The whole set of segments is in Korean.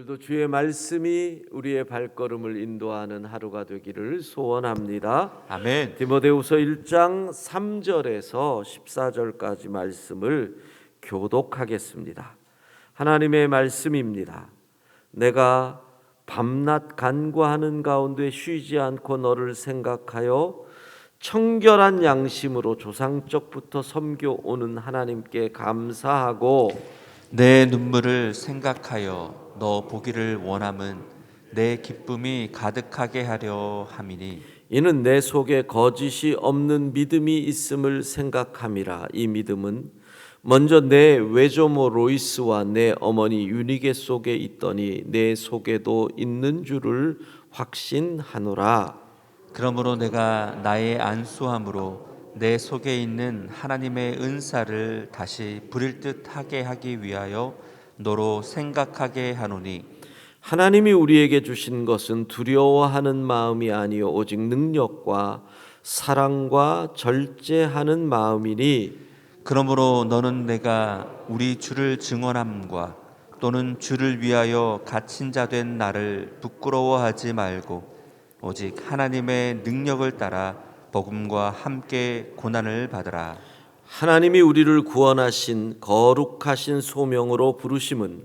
오늘도 주의 말씀이 우리의 발걸음을 인도하는 하루가 되기를 소원합니다. 아멘. 디모데후서 1장 3절에서 14절까지 말씀을 교독하겠습니다. 하나님의 말씀입니다. 내가 밤낮 간구하는 가운데 쉬지 않고 너를 생각하여 청결한 양심으로 조상적부터 섬겨오는 하나님께 감사하고 내 눈물을 생각하여 너 보기를 원함은 내 기쁨이 가득하게 하려 함이니 이는 내 속에 거짓이 없는 믿음이 있음을 생각함이라. 이 믿음은 먼저 내 외조모 로이스와 내 어머니 유니게 속에 있더니 내 속에도 있는 줄을 확신하노라. 그러므로 내가 나의 안수함으로 내 속에 있는 하나님의 은사를 다시 부릴 듯 하게 하기 위하여 너로 생각하게 하노니 하나님이 우리에게 주신 것은 두려워하는 마음이 아니요 오직 능력과 사랑과 절제하는 마음이니 그러므로 너는 내가 우리 주를 증언함과 또는 주를 위하여 갇힌 자 된 나를 부끄러워하지 말고 오직 하나님의 능력을 따라 복음과 함께 고난을 받으라. 하나님이 우리를 구원하신 거룩하신 소명으로 부르심은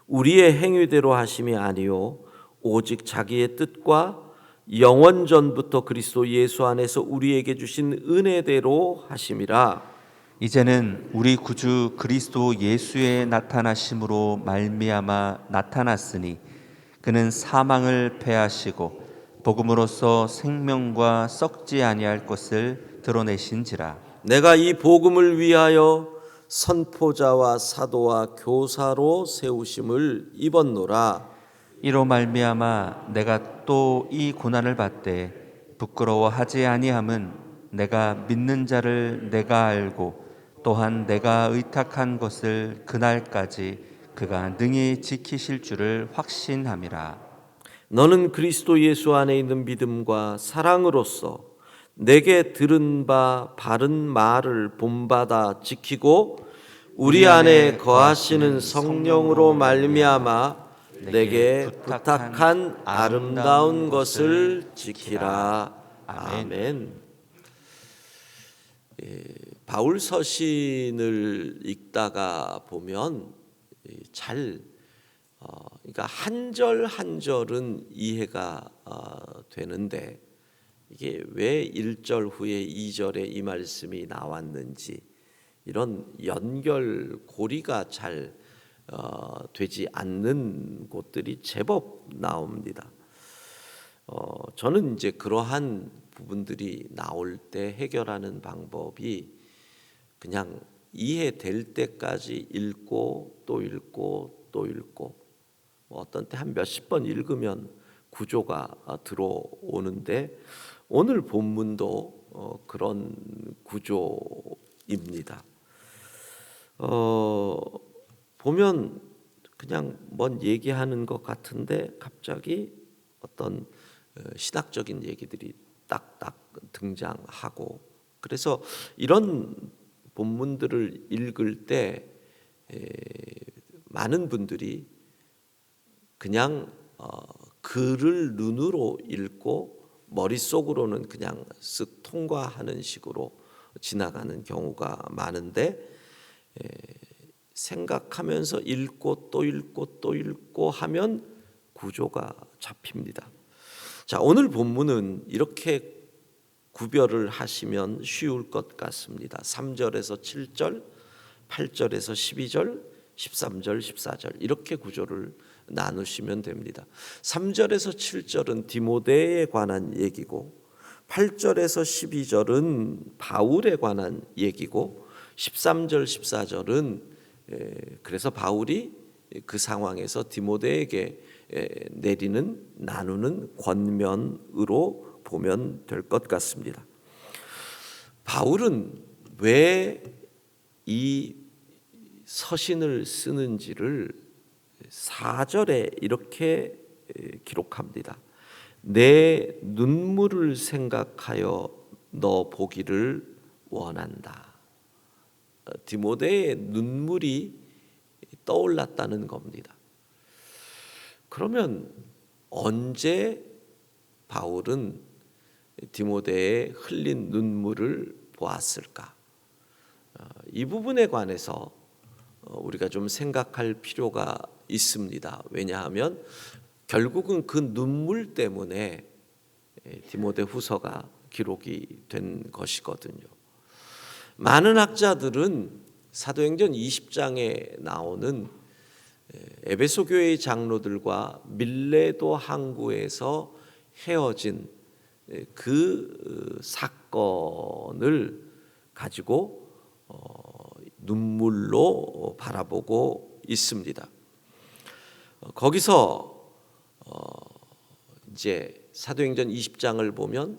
우리의 행위대로 하심이 아니요 오직 자기의 뜻과 영원 전부터 그리스도 예수 안에서 우리에게 주신 은혜대로 하심이라. 이제는 우리 구주 그리스도 예수의 나타나심으로 말미암아 나타났으니 그는 사망을 패하시고 복음으로써 생명과 썩지 아니할 것을 드러내신지라. 내가 이 복음을 위하여 선포자와 사도와 교사로 세우심을 입었노라. 이로 말미암아 내가 또 이 고난을 받되 부끄러워하지 아니함은 내가 믿는 자를 내가 알고 또한 내가 의탁한 것을 그날까지 그가 능히 지키실 줄을 확신함이라. 너는 그리스도 예수 안에 있는 믿음과 사랑으로서 내게 들은 바 바른 말을 본받아 지키고 우리 안에 거하시는 성령으로 말미암아 내게 부탁한 아름다운 것을 지키라. 아멘. 바울 서신을 읽다가 보면 그러니까 한 절 한 절은 이해가 되는데 이게 왜 1절 후에 2절에 이 말씀이 나왔는지 이런 연결고리가 잘 되지 않는 곳들이 제법 나옵니다. 저는 이제 그러한 부분들이 나올 때 해결하는 방법이 그냥 이해될 때까지 읽고 또 읽고 또 읽고 어떤 때 한 몇십 번 읽으면 구조가 들어오는데 오늘 본문도 그런 구조입니다. 보면 그냥 뭔 얘기하는 것 같은데 갑자기 어떤 신학적인 얘기들이 딱딱 등장하고 그래서 이런 본문들을 읽을 때 많은 분들이 그냥 글을 눈으로 읽고 머릿속으로는 그냥 쓱 통과하는 식으로 지나가는 경우가 많은데 생각하면서 읽고 또 읽고 또 읽고 하면 구조가 잡힙니다. 자, 오늘 본문은 이렇게 구별을 하시면 쉬울 것 같습니다. 3절에서 7절, 8절에서 12절, 13절, 14절 이렇게 구조를 나누시면 됩니다. 3절에서 7절은 디모데에 관한 얘기고 8절에서 12절은 바울에 관한 얘기고 13절, 14절은 그래서 바울이 그 상황에서 디모데에게 나누는 권면으로 보면 될 것 같습니다. 바울은 왜 이 서신을 쓰는지를 4절에 이렇게 기록합니다. 내 눈물을 생각하여 너 보기를 원한다. 디모데의 눈물이 떠올랐다는 겁니다. 그러면 언제 바울은 디모데의 흘린 눈물을 보았을까? 이 부분에 관해서 우리가 좀 생각할 필요가 있습니다. 왜냐하면 결국은 그 눈물 때문에 디모데 후서가 기록이 된 것이거든요. 많은 학자들은 사도행전 20장에 나오는 에베소 교회의 장로들과 밀레도 항구에서 헤어진 그 사건을 가지고 눈물로 바라보고 있습니다. 거기서 이제 사도행전 20장을 보면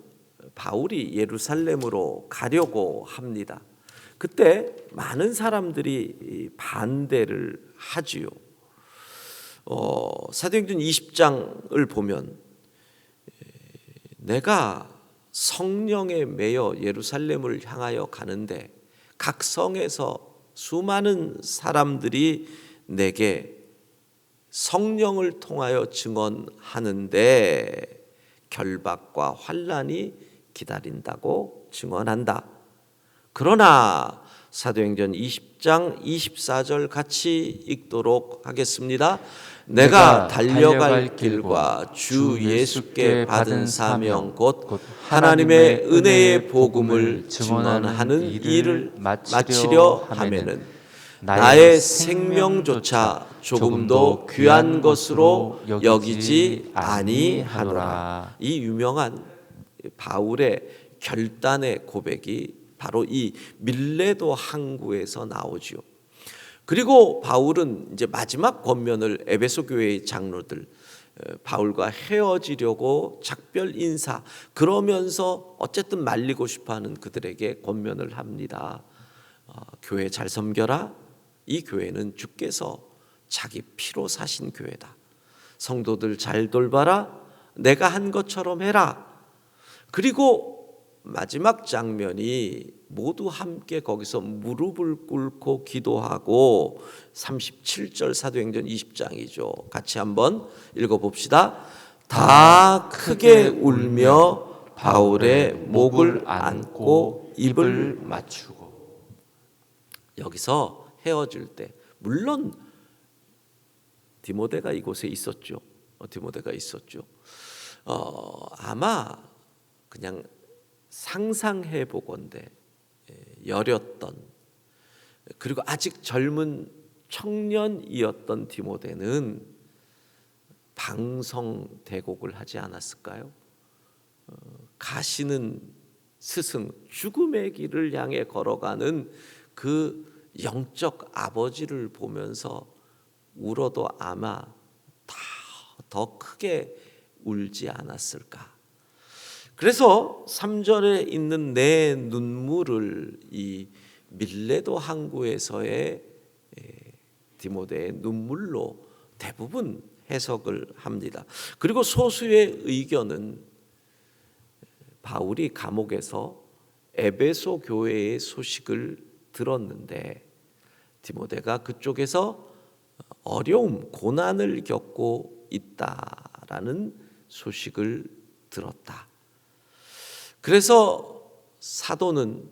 바울이 예루살렘으로 가려고 합니다. 그때 많은 사람들이 반대를 하지요. 사도행전 20장을 보면 내가 성령에 매여 예루살렘을 향하여 가는데 각 성에서 수많은 사람들이 내게 성령을 통하여 증언하는데 결박과 환난이 기다린다고 증언한다. 그러나 사도행전 20장 24절 같이 읽도록 하겠습니다. 내가 달려갈 길과 주 예수께 받은 사명 곧 하나님의 은혜의 복음을 증언하는 일을 마치려 하면은 나의 생명조차 조금도 귀한 것으로 여기지 아니하노라. 이 유명한 바울의 결단의 고백이 바로 이 밀레도 항구에서 나오지요. 그리고 바울은 이제 마지막 권면을 에베소 교회의 장로들 바울과 헤어지려고 작별 인사 그러면서 어쨌든 말리고 싶어하는 그들에게 권면을 합니다. 교회 잘 섬겨라. 이 교회는 주께서 자기 피로 사신 교회다. 성도들 잘 돌봐라. 내가 한 것처럼 해라. 그리고 마지막 장면이 모두 함께 거기서 무릎을 꿇고 기도하고 37절 사도행전 20장이죠. 같이 한번 읽어봅시다. 다 크게 울며 바울의 목을 안고 입을 맞추고. 여기서 헤어질 때 물론 디모데가 이곳에 있었죠. 디모데가 있었죠. 아마 그냥 상상해 보건대 여렸던 그리고 아직 젊은 청년이었던 디모데는 방성대곡을 하지 않았을까요? 가시는 스승 죽음의 길을 향해 걸어가는 그 영적 아버지를 보면서 울어도 아마 더 크게 울지 않았을까. 그래서 3절에 있는 내 눈물을 이 밀레도 항구에서의 디모데의 눈물로 대부분 해석을 합니다. 그리고 소수의 의견은 바울이 감옥에서 에베소 교회의 소식을 들었는데 디모데가 그쪽에서 어려움, 고난을 겪고 있다라는 소식을 들었다. 그래서 사도는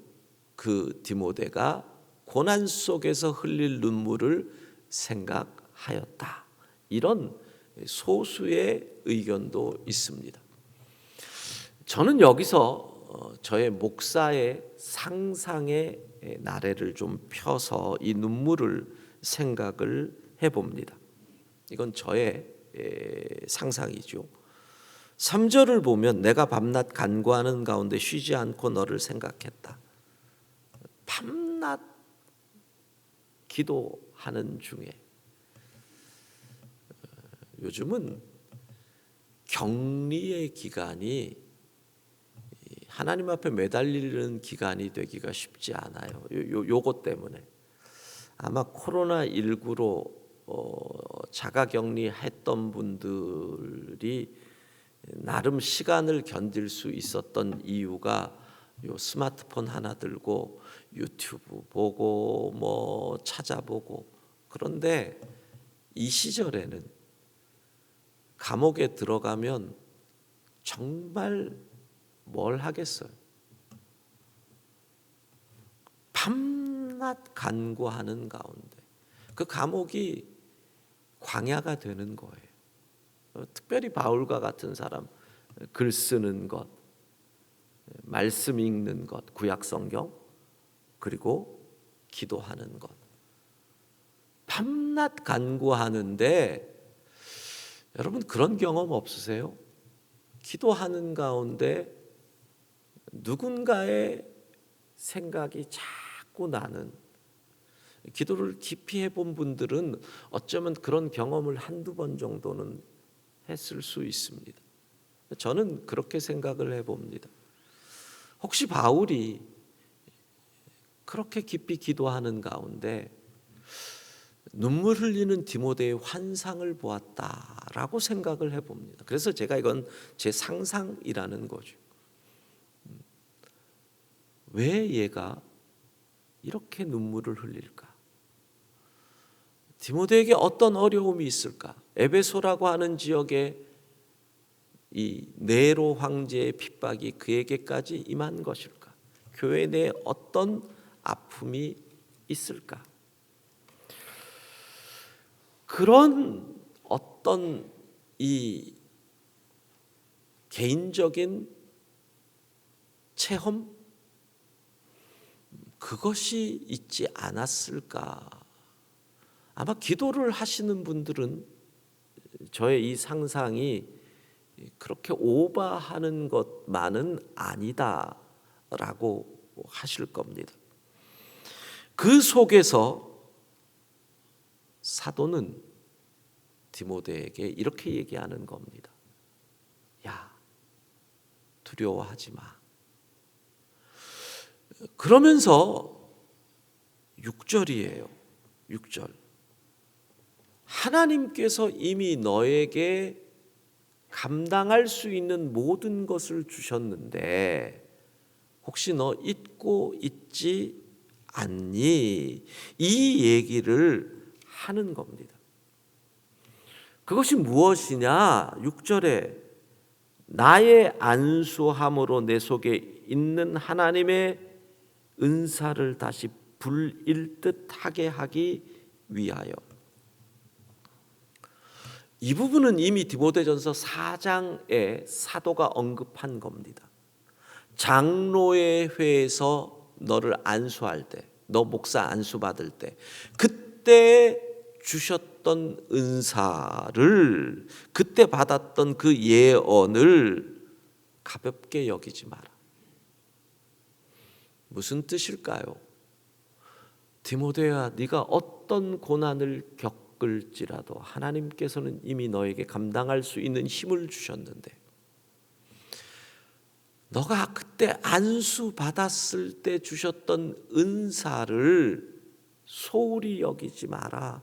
그 디모데가 고난 속에서 흘릴 눈물을 생각하였다. 이런 소수의 의견도 있습니다. 저는 여기서 저의 목사의 상상의 나래를 좀 펴서 이 눈물을 생각을 해봅니다. 이건 저의 상상이죠. 3절을 보면 내가 밤낮 간구하는 가운데 쉬지 않고 너를 생각했다. 밤낮 기도하는 중에 요즘은 격리의 기간이 하나님 앞에 매달리는 기간이 되기가 쉽지 않아요. 요것 때문에 아마 코로나19로 자가격리했던 분들이 나름 시간을 견딜 수 있었던 이유가 요 스마트폰 하나 들고 유튜브 보고 뭐 찾아보고. 그런데 이 시절에는 감옥에 들어가면 정말 뭘 하겠어요? 밤낮 간구하는 가운데 그 감옥이 광야가 되는 거예요. 특별히 바울과 같은 사람, 글 쓰는 것, 말씀 읽는 것, 구약 성경, 그리고 기도하는 것, 밤낮 간구하는데 여러분 그런 경험 없으세요? 기도하는 가운데 누군가의 생각이 자꾸 나는, 기도를 깊이 해본 분들은 어쩌면 그런 경험을 한두 번 정도는 했을 수 있습니다. 저는 그렇게 생각을 해봅니다. 혹시 바울이 그렇게 깊이 기도하는 가운데 눈물 흘리는 디모데의 환상을 보았다라고 생각을 해봅니다. 그래서 제가 이건 제 상상이라는 거죠. 왜 얘가 이렇게 눈물을 흘릴까? 디모데에게 어떤 어려움이 있을까? 에베소라고 하는 지역에 이 네로 황제의 핍박이 그에게까지 임한 것일까? 교회 내에 어떤 아픔이 있을까? 그런 어떤 이 개인적인 체험, 그것이 있지 않았을까? 아마 기도를 하시는 분들은 저의 이 상상이 그렇게 오버하는 것만은 아니다라고 하실 겁니다. 그 속에서 사도는 디모데에게 이렇게 얘기하는 겁니다. 야, 두려워하지 마. 그러면서 6절이에요. 6절. 하나님께서 이미 너에게 감당할 수 있는 모든 것을 주셨는데 혹시 너 잊고 있지 않니? 이 얘기를 하는 겁니다. 그것이 무엇이냐? 6절에 나의 안수함으로 내 속에 있는 하나님의 은사를 다시 불일듯 하게 하기 위하여. 이 부분은 이미 디모데전서 4장에 사도가 언급한 겁니다. 장로의 회에서 너를 안수할 때, 너 목사 안수 받을 때, 그때 주셨던 은사를, 그때 받았던 그 예언을 가볍게 여기지 마라. 무슨 뜻일까요? 디모데야, 네가 어떤 고난을 겪을지라도 하나님께서는 이미 너에게 감당할 수 있는 힘을 주셨는데 너가 그때 안수 받았을 때 주셨던 은사를 소홀히 여기지 마라.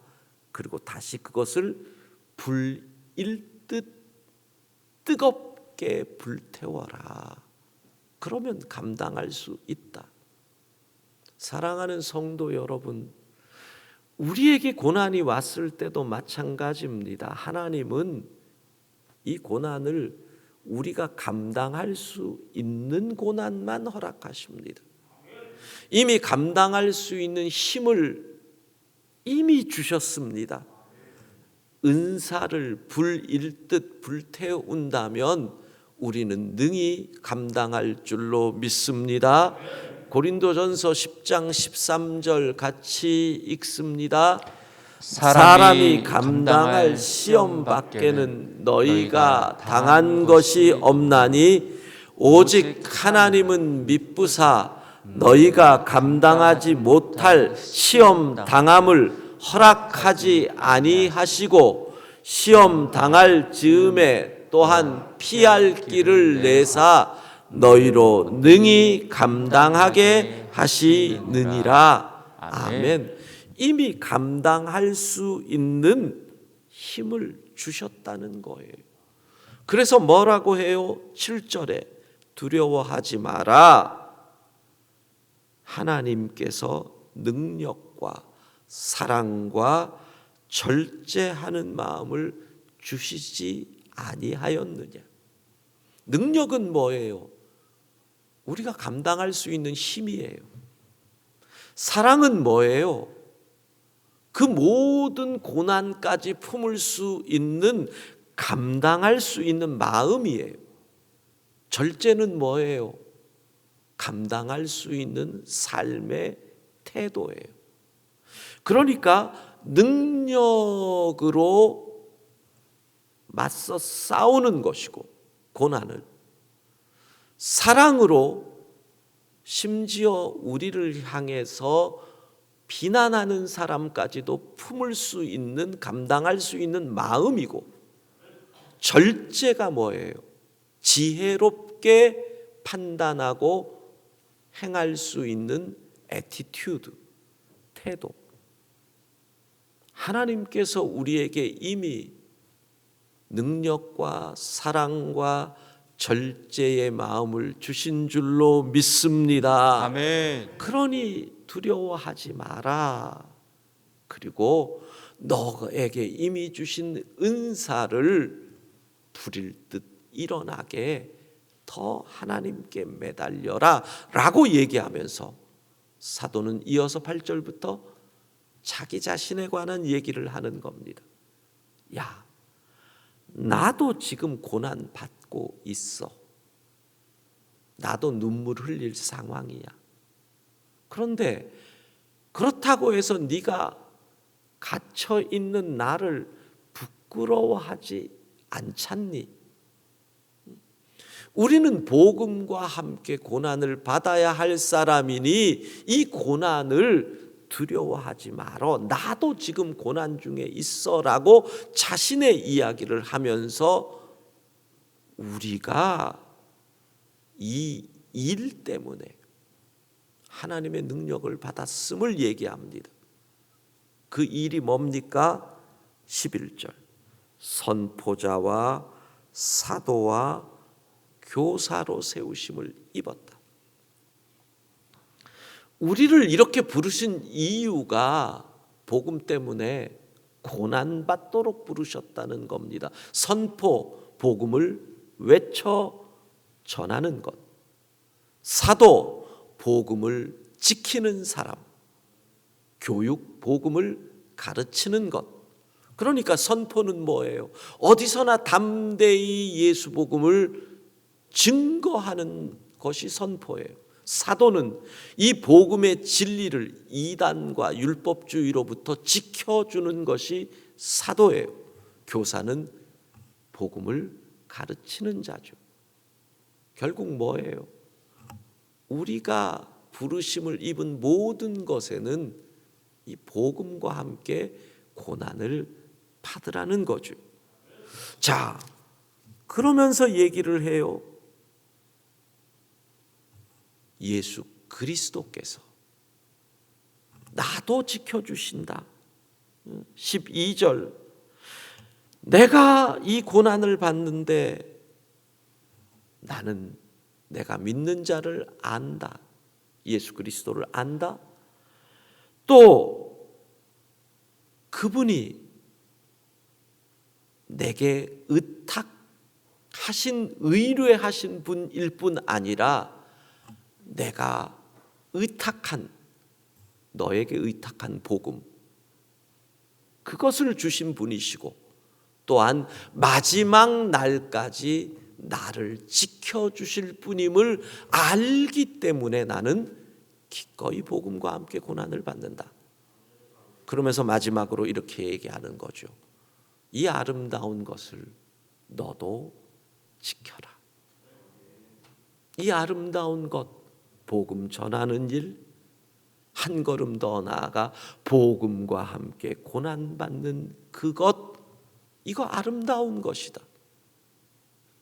그리고 다시 그것을 불일듯 뜨겁게 불태워라. 그러면 감당할 수 있다. 사랑하는 성도 여러분, 우리에게 고난이 왔을 때도 마찬가지입니다. 하나님은 이 고난을 우리가 감당할 수 있는 고난만 허락하십니다. 이미 감당할 수 있는 힘을 이미 주셨습니다. 은사를 불일듯 불태운다면 우리는 능히 감당할 줄로 믿습니다. 고린도전서 10장 13절 같이 읽습니다. 사람이 감당할 시험 밖에는 너희가 당한 것이 없나니 오직 하나님은 미쁘사 너희가 감당하지 못할 시험 당함을 허락하지 아니하시고 시험 당할 즈음에 또한 피할 길을 내사 너희로 능히 감당하게 하시느니라. 아멘. 이미 감당할 수 있는 힘을 주셨다는 거예요. 그래서 뭐라고 해요? 7절에 두려워하지 마라. 하나님께서 능력과 사랑과 절제하는 마음을 주시지 아니하였느냐? 능력은 뭐예요? 우리가 감당할 수 있는 힘이에요. 사랑은 뭐예요? 그 모든 고난까지 품을 수 있는, 감당할 수 있는 마음이에요. 절제는 뭐예요? 감당할 수 있는 삶의 태도예요. 그러니까 능력으로 맞서 싸우는 것이고, 고난을 사랑으로, 심지어 우리를 향해서 비난하는 사람까지도 품을 수 있는, 감당할 수 있는 마음이고, 절제가 뭐예요? 지혜롭게 판단하고 행할 수 있는 애티튜드, 태도. 하나님께서 우리에게 이미 능력과 사랑과 절제의 마음을 주신 줄로 믿습니다. 아멘. 그러니 두려워하지 마라. 그리고 너에게 이미 주신 은사를 부릴 듯 일어나게 더 하나님께 매달려라 라고 얘기하면서 사도는 이어서 8절부터 자기 자신에 관한 얘기를 하는 겁니다. 야, 나도 지금 고난 받고 있어. 나도 눈물 흘릴 상황이야. 그런데 그렇다고 해서 네가 갇혀 있는 나를 부끄러워하지 않잖니? 우리는 복음과 함께 고난을 받아야 할 사람이니 이 고난을 두려워하지 말어. 나도 지금 고난 중에 있어라고 자신의 이야기를 하면서 우리가 이 일 때문에 하나님의 능력을 받았음을 얘기합니다. 그 일이 뭡니까? 11절. 선포자와 사도와 교사로 세우심을 입었다. 우리를 이렇게 부르신 이유가 복음 때문에 고난받도록 부르셨다는 겁니다. 선포, 복음을 외쳐 전하는 것. 사도, 복음을 지키는 사람. 교육, 복음을 가르치는 것. 그러니까 선포는 뭐예요? 어디서나 담대히 예수 복음을 증거하는 것이 선포예요. 사도는 이 복음의 진리를 이단과 율법주의로부터 지켜주는 것이 사도예요. 교사는 복음을 가르치는 자죠. 결국 뭐예요? 우리가 부르심을 입은 모든 것에는 이 복음과 함께 고난을 받으라는 거죠. 자, 그러면서 얘기를 해요. 예수 그리스도께서 나도 지켜주신다. 12절. 내가 이 고난을 받는데 나는 내가 믿는 자를 안다. 예수 그리스도를 안다. 또 그분이 내게 의탁하신, 의뢰하신 분일 뿐 아니라 내가 의탁한, 너에게 의탁한 복음, 그것을 주신 분이시고 또한 마지막 날까지 나를 지켜주실 분임을 알기 때문에 나는 기꺼이 복음과 함께 고난을 받는다. 그러면서 마지막으로 이렇게 얘기하는 거죠. 이 아름다운 것을 너도 지켜라. 이 아름다운 것, 복음 전하는 일, 한 걸음 더 나아가 복음과 함께 고난받는 그것, 이거 아름다운 것이다.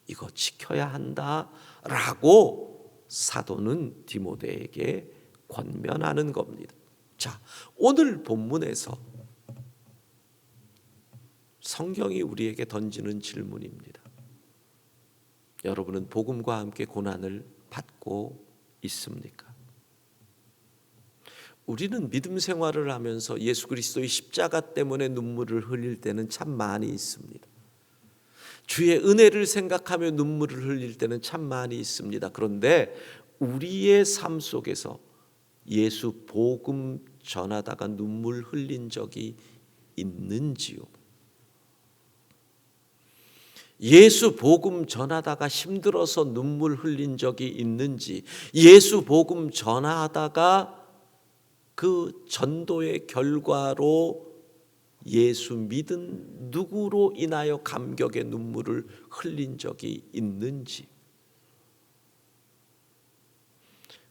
이거 지켜야 한다라고 사도는 디모데에게 권면하는 겁니다. 자, 오늘 본문에서 성경이 우리에게 던지는 질문입니다. 여러분은 복음과 함께 고난을 받고 있습니까? 우리는 믿음 생활을 하면서 예수 그리스도의 십자가 때문에 눈물을 흘릴 때는 참 많이 있습니다. 주의 은혜를 생각하며 눈물을 흘릴 때는 참 많이 있습니다. 그런데 우리의 삶 속에서 예수 복음 전하다가 눈물 흘린 적이 있는지요? 예수 복음 전하다가 힘들어서 눈물 흘린 적이 있는지, 예수 복음 전하다가 그 전도의 결과로 예수 믿은 누구로 인하여 감격의 눈물을 흘린 적이 있는지.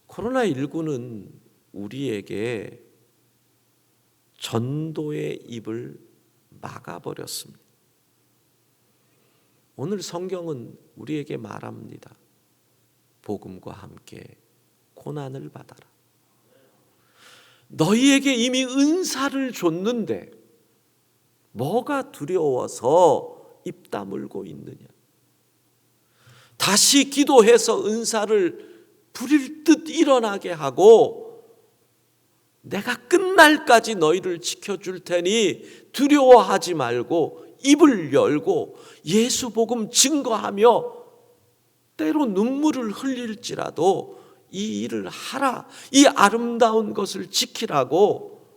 코로나19는 우리에게 전도의 입을 막아버렸습니다. 오늘 성경은 우리에게 말합니다. 복음과 함께 고난을 받아라. 너희에게 이미 은사를 줬는데 뭐가 두려워서 입 다물고 있느냐? 다시 기도해서 은사를 부릴 듯 일어나게 하고 내가 끝날까지 너희를 지켜줄 테니 두려워하지 말고 입을 열고 예수 복음 증거하며 때로 눈물을 흘릴지라도 이 일을 하라, 이 아름다운 것을 지키라고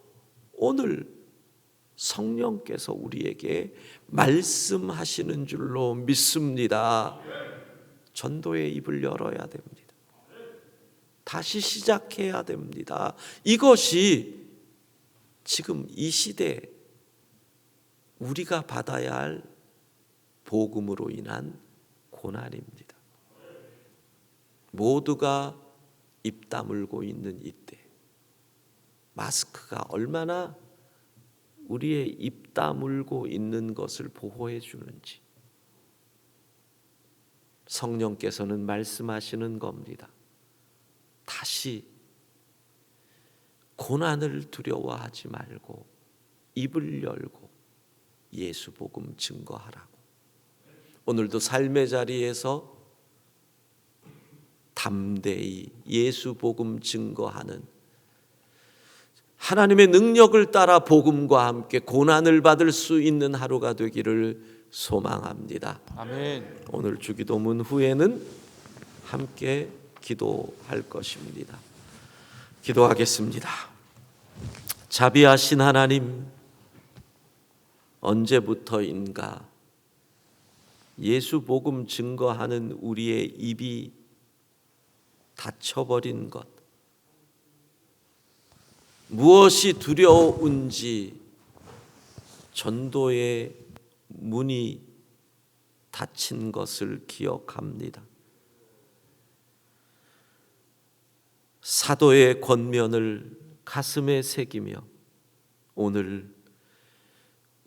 오늘 성령께서 우리에게 말씀하시는 줄로 믿습니다. 전도의 입을 열어야 됩니다. 다시 시작해야 됩니다. 이것이 지금 이 시대 우리가 받아야 할 복음으로 인한 고난입니다. 모두가 입 다물고 있는 이때 마스크가 얼마나 우리의 입 다물고 있는 것을 보호해 주는지 성령께서는 말씀하시는 겁니다. 다시 고난을 두려워하지 말고 입을 열고 예수 복음 증거하라고. 오늘도 삶의 자리에서 담대히 예수 복음 증거하는, 하나님의 능력을 따라 복음과 함께 고난을 받을 수 있는 하루가 되기를 소망합니다. 아멘. 오늘 주기도문 후에는 함께 기도할 것입니다. 기도하겠습니다. 자비하신 하나님, 언제부터인가 예수 복음 증거하는 우리의 입이 닫혀버린 것, 무엇이 두려운지 전도의 문이 닫힌 것을 기억합니다. 사도의 권면을 가슴에 새기며 오늘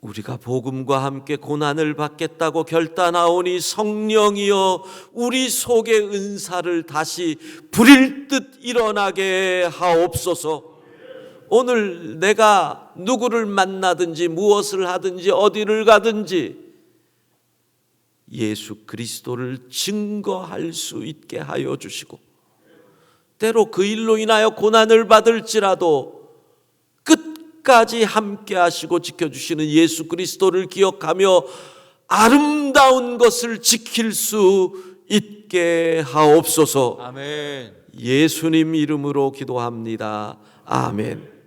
우리가 복음과 함께 고난을 받겠다고 결단하오니 성령이여 우리 속의 은사를 다시 부릴 듯 일어나게 하옵소서. 오늘 내가 누구를 만나든지 무엇을 하든지 어디를 가든지 예수 그리스도를 증거할 수 있게 하여 주시고, 때로 그 일로 인하여 고난을 받을지라도 끝까지 함께 하시고 지켜주시는 예수 그리스도를 기억하며 아름다운 것을 지킬 수 있게 하옵소서. 아멘. 예수님 이름으로 기도합니다. 아멘.